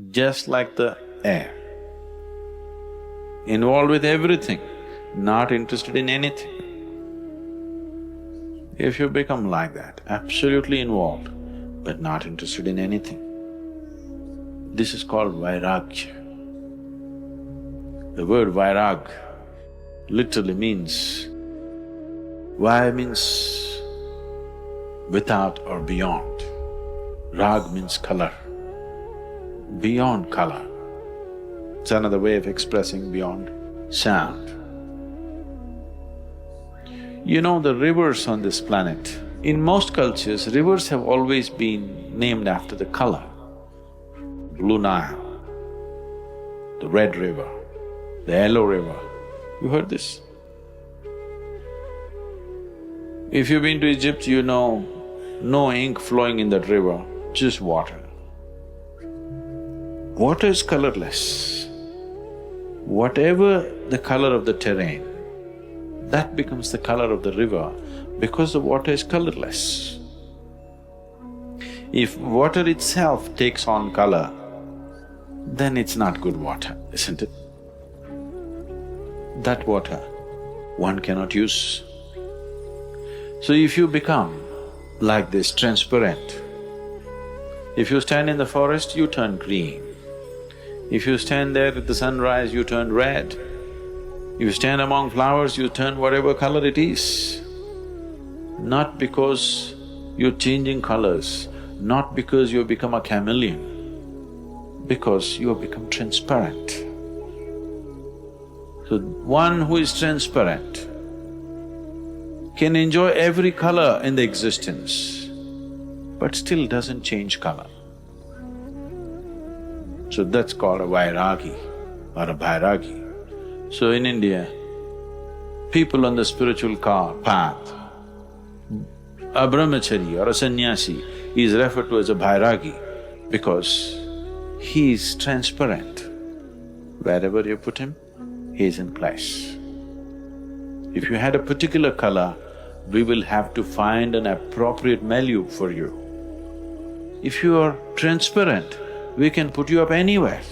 just like the air, involved with everything, not interested in anything. If you become like that, absolutely involved, but not interested in anything, this is called vairagya. The word vairag literally means… vai means without or beyond, rag means color, beyond color. It's another way of expressing beyond sound. You know, the rivers on this planet, in most cultures, rivers have always been named after the color. Blue Nile, the Red River, the Yellow River. You heard this? If you've been to Egypt, you know, no ink flowing in that river, just water. Water is colorless. Whatever the color of the terrain, that becomes the color of the river because the water is colorless. If water itself takes on color, then it's not good water, isn't it? That water one cannot use. So if you become like this, transparent, if you stand in the forest, you turn green. If you stand there at the sunrise, you turn red. If you stand among flowers, you turn whatever color it is. Not because you're changing colors, not because you've become a chameleon, because you have become transparent. So one who is transparent can enjoy every color in the existence, but still doesn't change color. So that's called a vairagi or a bhairagi. So in India, people on the spiritual path, a brahmachari or a sannyasi is referred to as a bhairagi because he is transparent. Wherever you put him, he is in place. If you had a particular color, we will have to find an appropriate milieu for you. If you are transparent, we can put you up anywhere.